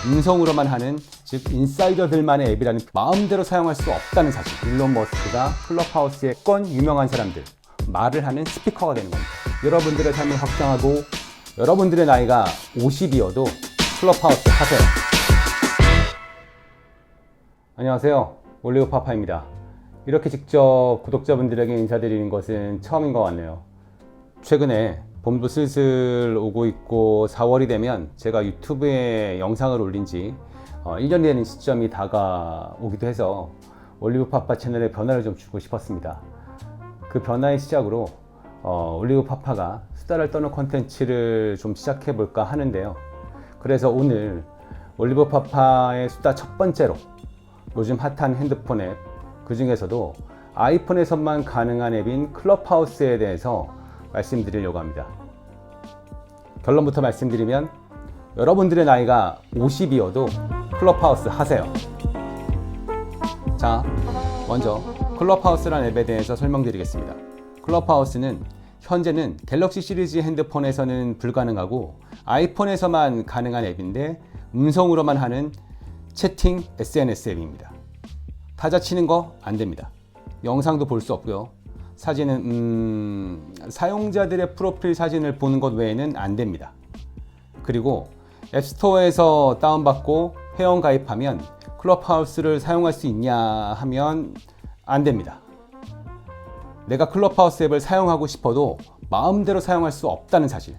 음성으로만 하는, 즉 인사이더들만의 앱이라는, 마음대로 사용할 수 없다는 사실. 일론 머스크가 클럽하우스의 유명한 사람들, 말을 하는 스피커가 되는 겁니다. 여러분들의 삶을 확장하고 여러분들의 나이가 50이어도 클럽하우스 하세요. 안녕하세요, 올리고파파입니다. 이렇게 직접 구독자분들에게 인사드리는 것은 처음인 것 같네요. 최근에 봄도 슬슬 오고 있고 4월이 되면 제가 유튜브에 영상을 올린 지 1년이 되는 시점이 다가오기도 해서 올리고파파 채널에 변화를 좀 주고 싶었습니다. 그 변화의 시작으로 올리고파파가 수다를 떠는 콘텐츠를 좀 시작해 볼까 하는데요. 그래서 오늘 올리고파파의 수다 첫 번째로 요즘 핫한 핸드폰 앱, 그 중에서도 아이폰에서만 가능한 앱인 클럽하우스에 대해서 말씀드리려고 합니다. 결론부터 말씀드리면 여러분들의 나이가 50이어도 클럽하우스 하세요. 자, 먼저 클럽하우스라는 앱에 대해서 설명드리겠습니다. 클럽하우스는 현재는 갤럭시 시리즈 핸드폰에서는 불가능하고 아이폰에서만 가능한 앱인데, 음성으로만 하는 채팅 SNS 앱입니다. 타자 치는 거 안 됩니다. 영상도 볼 수 없고요. 사진은 사용자들의 프로필 사진을 보는 것 외에는 안 됩니다. 그리고 앱스토어에서 다운받고 회원 가입하면 클럽하우스를 사용할 수 있냐 하면 안 됩니다. 내가 클럽하우스 앱을 사용하고 싶어도 마음대로 사용할 수 없다는 사실.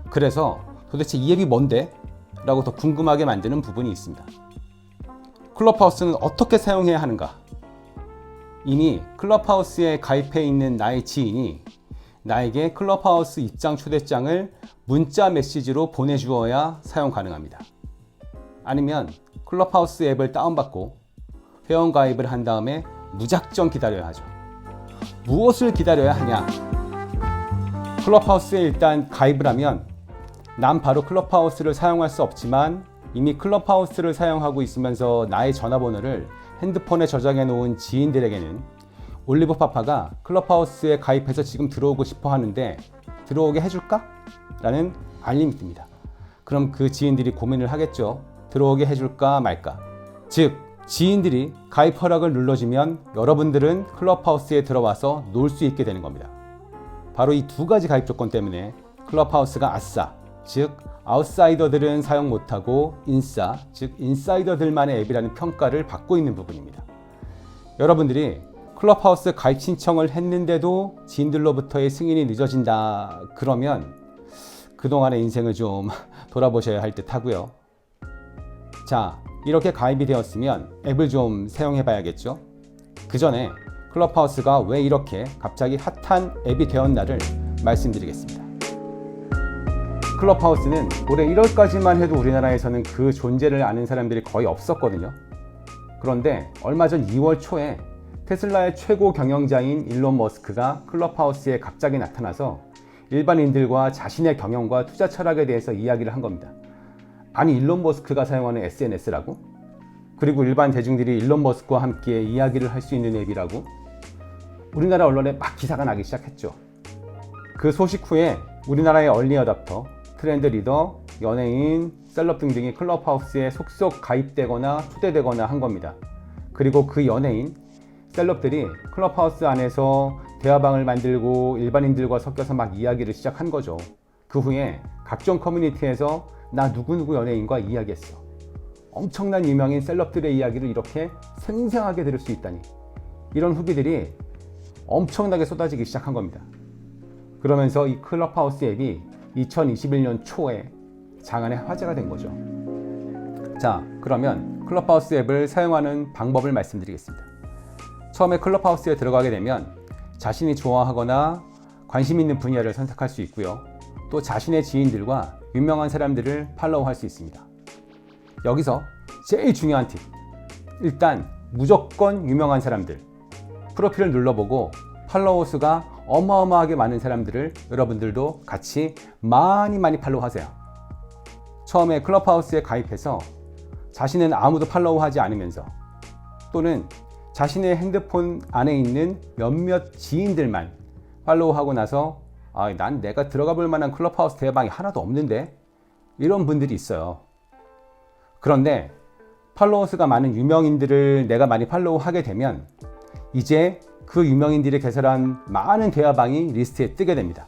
그래서 도대체 이 앱이 뭔데? 라고 더 궁금하게 만드는 부분이 있습니다. 클럽하우스는 어떻게 사용해야 하는가? 이미 클럽하우스에 가입해 있는 나의 지인이 나에게 클럽하우스 입장 초대장을 문자 메시지로 보내주어야 사용 가능합니다. 아니면 클럽하우스 앱을 다운받고 회원 가입을 한 다음에 무작정 기다려야 하죠. 무엇을 기다려야 하냐? 클럽하우스에 일단 가입을 하면 난 바로 클럽하우스를 사용할 수 없지만 이미 클럽하우스를 사용하고 있으면서 나의 전화번호를 핸드폰에 저장해 놓은 지인들에게는 올리고파파가 클럽하우스에 가입해서 지금 들어오고 싶어 하는데 들어오게 해줄까? 라는 알림이 뜹니다. 그럼 그 지인들이 고민을 하겠죠. 들어오게 해줄까 말까. 즉, 지인들이 가입 허락을 눌러주면 여러분들은 클럽하우스에 들어와서 놀 수 있게 되는 겁니다. 바로 이 두 가지 가입 조건 때문에 클럽하우스가 아싸, 즉 아웃사이더들은 사용 못하고 인싸, 즉 인사이더들만의 앱이라는 평가를 받고 있는 부분입니다. 여러분들이 클럽하우스 가입 신청을 했는데도 지인들로부터의 승인이 늦어진다 그러면 그동안의 인생을 좀 돌아보셔야 할 듯 하고요. 자, 이렇게 가입이 되었으면 앱을 좀 사용해 봐야겠죠. 그 전에 클럽하우스가 왜 이렇게 갑자기 핫한 앱이 되었나를 말씀드리겠습니다. 클럽하우스는 올해 1월까지만 해도 우리나라에서는 그 존재를 아는 사람들이 거의 없었거든요. 그런데 얼마 전 2월 초에 테슬라의 최고 경영자인 일론 머스크가 클럽하우스에 갑자기 나타나서 일반인들과 자신의 경영과 투자 철학에 대해서 이야기를 한 겁니다. 아니, 일론 머스크가 사용하는 SNS라고? 그리고 일반 대중들이 일론 머스크와 함께 이야기를 할 수 있는 앱이라고? 우리나라 언론에 막 기사가 나기 시작했죠. 그 소식 후에 우리나라의 얼리 어답터, 트렌드 리더, 연예인, 셀럽 등등이 클럽하우스에 속속 가입되거나 초대되거나 한 겁니다. 그리고 그 연예인, 셀럽들이 클럽하우스 안에서 대화방을 만들고 일반인들과 섞여서 막 이야기를 시작한 거죠. 그 후에 각종 커뮤니티에서 나 누구누구 연예인과 이야기했어. 엄청난 유명인 셀럽들의 이야기를 이렇게 생생하게 들을 수 있다니. 이런 후기들이 엄청나게 쏟아지기 시작한 겁니다. 그러면서 이 클럽하우스 앱이 2021년 초에 장안의 화제가 된 거죠. 자, 그러면 클럽하우스 앱을 사용하는 방법을 말씀드리겠습니다. 처음에 클럽하우스에 들어가게 되면 자신이 좋아하거나 관심 있는 분야를 선택할 수 있고요. 또 자신의 지인들과 유명한 사람들을 팔로우할 수 있습니다. 여기서 제일 중요한 팁. 일단 무조건 유명한 사람들. 프로필을 눌러보고 팔로워 수가 어마어마하게 많은 사람들을 여러분들도 같이 많이 팔로우 하세요. 처음에 클럽하우스에 가입해서 자신은 아무도 팔로우하지 않으면서 또는 자신의 핸드폰 안에 있는 몇몇 지인들만 팔로우하고 나서 난 내가 들어가 볼 만한 클럽하우스 대화방이 하나도 없는데, 이런 분들이 있어요. 그런데 팔로워 수가 많은 유명인들을 내가 많이 팔로우하게 되면 이제 그 유명인들이 개설한 많은 대화방이 리스트에 뜨게 됩니다.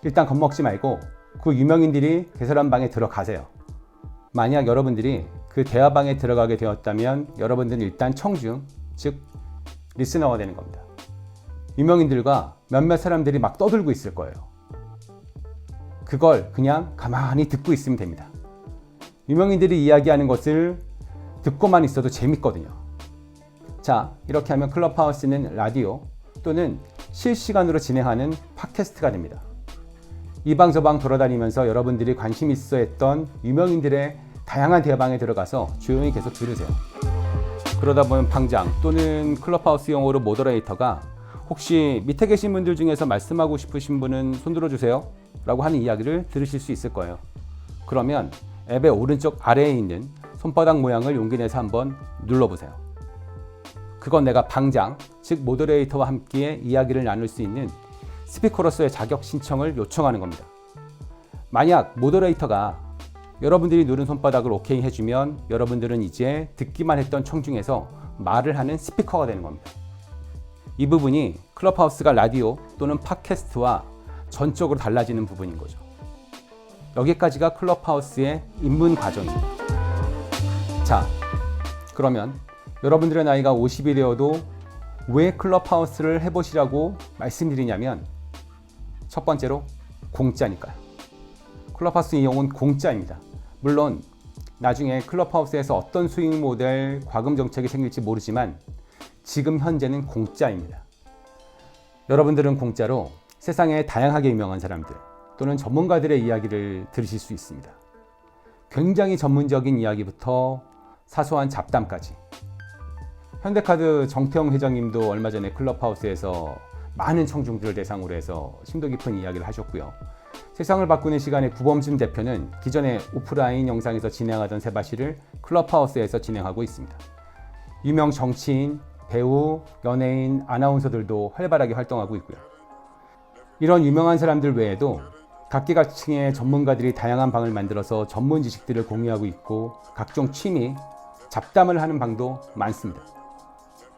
일단 겁먹지 말고 그 유명인들이 개설한 방에 들어가세요. 만약 여러분들이 그 대화방에 들어가게 되었다면 여러분들은 일단 청중, 즉 리스너가 되는 겁니다. 유명인들과 몇몇 사람들이 막 떠들고 있을 거예요. 그걸 그냥 가만히 듣고 있으면 됩니다. 유명인들이 이야기하는 것을 듣고만 있어도 재밌거든요. 자, 이렇게 하면 클럽하우스는 라디오 또는 실시간으로 진행하는 팟캐스트가 됩니다. 이 방 저 방 돌아다니면서 여러분들이 관심 있어 했던 유명인들의 다양한 대화방에 들어가서 조용히 계속 들으세요. 그러다 보면 방장 또는 클럽하우스 용어로 모더레이터가 혹시 밑에 계신 분들 중에서 말씀하고 싶으신 분은 손 들어주세요 라고 하는 이야기를 들으실 수 있을 거예요. 그러면 앱의 오른쪽 아래에 있는 손바닥 모양을 용기 내서 한번 눌러보세요. 그건 내가 방장, 즉 모더레이터와 함께 이야기를 나눌 수 있는 스피커로서의 자격 신청을 요청하는 겁니다. 만약 모더레이터가 여러분들이 누른 손바닥을 오케이 해주면 여러분들은 이제 듣기만 했던 청중에서 말을 하는 스피커가 되는 겁니다. 이 부분이 클럽하우스가 라디오 또는 팟캐스트와 전적으로 달라지는 부분인 거죠. 여기까지가 클럽하우스의 입문 과정입니다. 자, 그러면 여러분들의 나이가 50이 되어도 왜 클럽하우스를 해보시라고 말씀드리냐면 첫 번째로 공짜니까요. 클럽하우스 이용은 공짜입니다. 물론 나중에 클럽하우스에서 어떤 수익 모델, 과금 정책이 생길지 모르지만 지금 현재는 공짜입니다. 여러분들은 공짜로 세상에 다양하게 유명한 사람들 또는 전문가들의 이야기를 들으실 수 있습니다. 굉장히 전문적인 이야기부터 사소한 잡담까지. 현대카드 정태영 회장님도 얼마 전에 클럽하우스에서 많은 청중들을 대상으로 해서 심도 깊은 이야기를 하셨고요. 세상을 바꾸는 시간의 구범준 대표는 기존에 오프라인 영상에서 진행하던 세바시를 클럽하우스에서 진행하고 있습니다. 유명 정치인, 배우, 연예인, 아나운서들도 활발하게 활동하고 있고요. 이런 유명한 사람들 외에도 각계각층의 전문가들이 다양한 방을 만들어서 전문 지식들을 공유하고 있고 각종 취미, 잡담을 하는 방도 많습니다.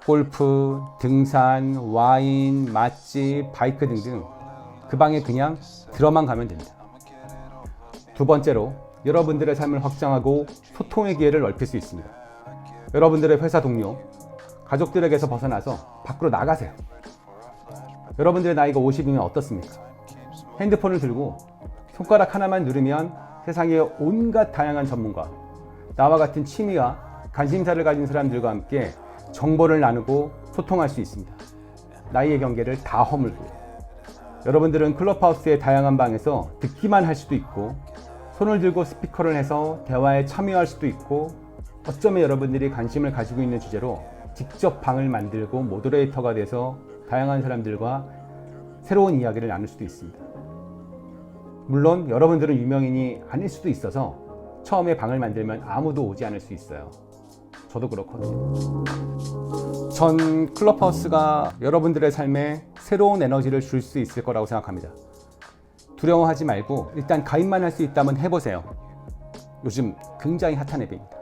골프, 등산, 와인, 맛집, 바이크 등등 그 방에 그냥 들어만 가면 됩니다. 두 번째로 여러분들의 삶을 확장하고 소통의 기회를 넓힐 수 있습니다. 여러분들의 회사 동료, 가족들에게서 벗어나서 밖으로 나가세요. 여러분들의 나이가 50이면 어떻습니까? 핸드폰을 들고 손가락 하나만 누르면 세상의 온갖 다양한 전문가, 나와 같은 취미와 관심사를 가진 사람들과 함께 정보를 나누고 소통할 수 있습니다. 나이의 경계를 다 허물고 여러분들은 클럽하우스의 다양한 방에서 듣기만 할 수도 있고 손을 들고 스피커를 해서 대화에 참여할 수도 있고 어쩌면 여러분들이 관심을 가지고 있는 주제로 직접 방을 만들고 모더레이터가 돼서 다양한 사람들과 새로운 이야기를 나눌 수도 있습니다. 물론 여러분들은 유명인이 아닐 수도 있어서 처음에 방을 만들면 아무도 오지 않을 수 있어요. 저도 그렇거든요. 전 클럽하우스가 여러분들의 삶에 새로운 에너지를 줄 수 있을 거라고 생각합니다. 두려워하지 말고 일단 가입만 할 수 있다면 해보세요. 요즘 굉장히 핫한 앱입니다.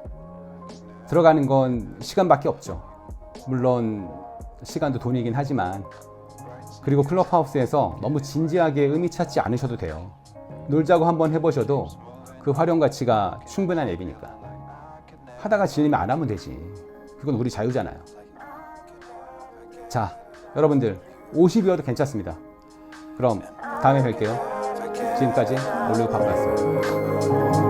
들어가는 건 시간밖에 없죠. 물론 시간도 돈이긴 하지만 그리고 클럽하우스에서 너무 진지하게 의미 찾지 않으셔도 돼요. 놀자고 한번 해보셔도 그 활용 가치가 충분한 앱이니까. 하다가 질리면 안 하면 되지. 그건 우리 자유잖아요. 자, 여러분들 50이어도 괜찮습니다. 그럼 다음에 뵐게요. 지금까지 올리브 파브였습니다.